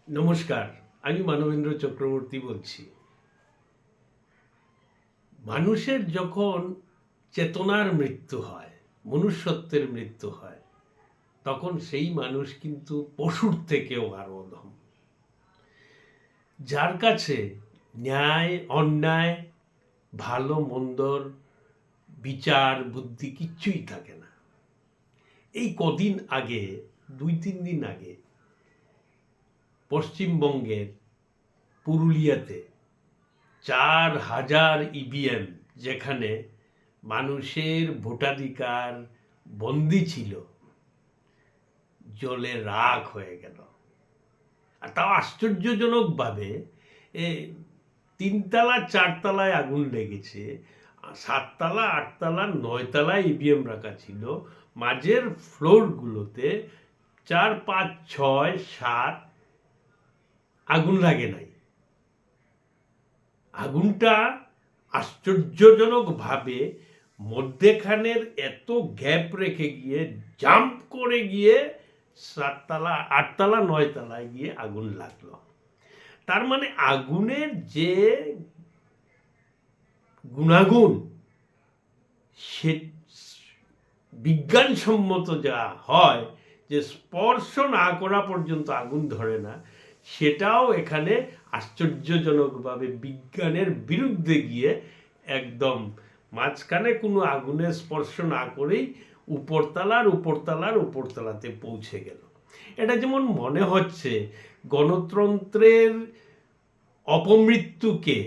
নমস্কার, আমি মানবেন্দ্র চক্রবর্তী বলছি। মানুষের যখন চেতনার মৃত্যু হয়, মনুষ্যত্বের মৃত্যু হয়, তখন সেই মানুষ কিন্তু পশুর থেকেও আরো অধম। যার কাছে ন্যায় অন্যায় ভালো মন্দর বিচার বুদ্ধি কিচ্ছুই থাকে না। এই কদিন আগে, 2-3 দিন আগে পশ্চিমবঙ্গের পুরুলিয়াতে 4,000 ইভিএম যেখানে মানুষের ভোটাধিকার বন্দি ছিল, জ্বলে রাখ হয়ে গেল। আর তাও আশ্চর্যজনকভাবে 3তলা 4তলায় আগুন লেগেছে, 7তলা 8তলা 9তলায় ইভিএম রাখা ছিল, মাঝের ফ্লোরগুলোতে 4 5 6 7 আগুন লাগে নাই। আগুনটা আশ্চর্যজনকভাবে মধ্যেখানের এত গ্যাপ রেখে গিয়ে জাম্প করে গিয়ে 7তলা 8তলা 9তলায় গিয়ে আগুন লাগলো। তার মানে আগুনের যে গুণাগুণ, সে বিজ্ঞানসম্মত যা হয় যে স্পর্শ না করা পর্যন্ত আগুন ধরে না, সেটাও এখানে আশ্চর্যজনকভাবে বিজ্ঞানের বিরুদ্ধে গিয়ে একদম মাঝখানে কোনো আগুনের স্পর্শ না করেই উপরতলাতে পৌঁছে গেল। এটা যেমন মনে হচ্ছে গণতন্ত্রের অপমৃত্যুকে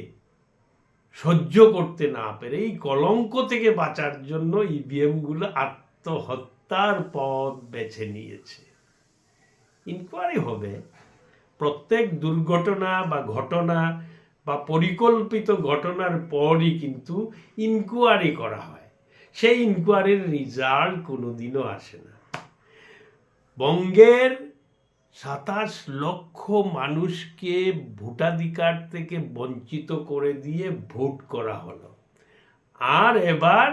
সহ্য করতে না পেরে এই কলঙ্ক থেকে বাঁচার জন্য ইভিএমগুলো আত্মহত্যার পথ বেছে নিয়েছে। ইনকোয়ারি হবে, প্রত্যেক দুর্ঘটনা বা ঘটনা বা পরিকল্পিত ঘটনার পরই কিন্তু ইনকোয়ারি করা হয়। সেই ইনকোয়ারির রেজাল্ট কোনোদিনও আসে না। বঙ্গের 27 লক্ষ মানুষকে ভোটাধিকার থেকে বঞ্চিত করে দিয়ে ভোট করা হলো, আর এবার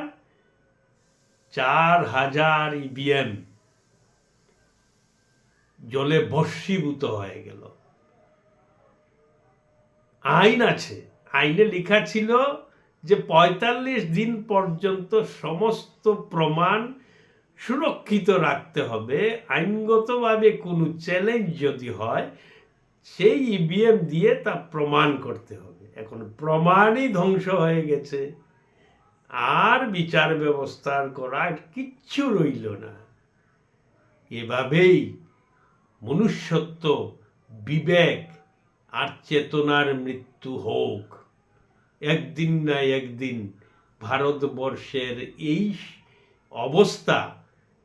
4,000 ইভিএম জলে ভস্মীভূত হয়ে গেল। আইন আছে, আইনে লেখা ছিল যে 45 দিন পর্যন্ত সমস্ত প্রমাণ সুরক্ষিত রাখতে হবে। আইনগতভাবে কোনো চ্যালেঞ্জ যদি হয়, সেই ইভিএম দিয়ে তা প্রমাণ করতে হবে। এখন প্রমাণই ধ্বংস হয়ে গেছে, আর বিচার ব্যবস্থার করার কিচ্ছু রইল না। এভাবেই মনুষ্যত্ব, বিবেক আর চেতনার মৃত্যু হোক। একদিন না একদিন ভারতবর্ষের এই অবস্থা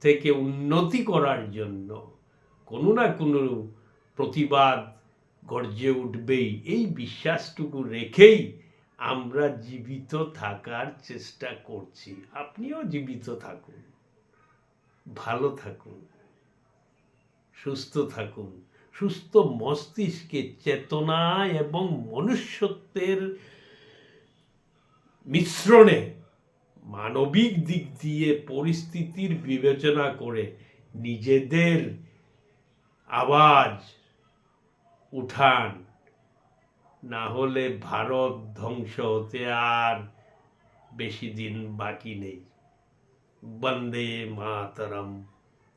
থেকে উন্নতি করার জন্য কোনো না কোনো প্রতিবাদ গর্জে উঠবেই। এই বিশ্বাসটুকু রেখেই আমরা জীবিত থাকার চেষ্টা করছি। আপনিও জীবিত থাকুন, ভালো থাকুন, সুস্থ থাকুন। সুস্থ মস্তিষ্কে চেতনা এবং মনুষ্যত্বের মিশ্রণে মানবিক দিক দিয়ে পরিস্থিতির বিবেচনা করে নিজেদের আওয়াজ উঠান, না হলে ভারত ধ্বংস হতে আর বেশি দিন বাকি নেই। বন্দে মাতরম,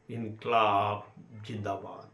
ইনকলাব জিন্দাবাদ।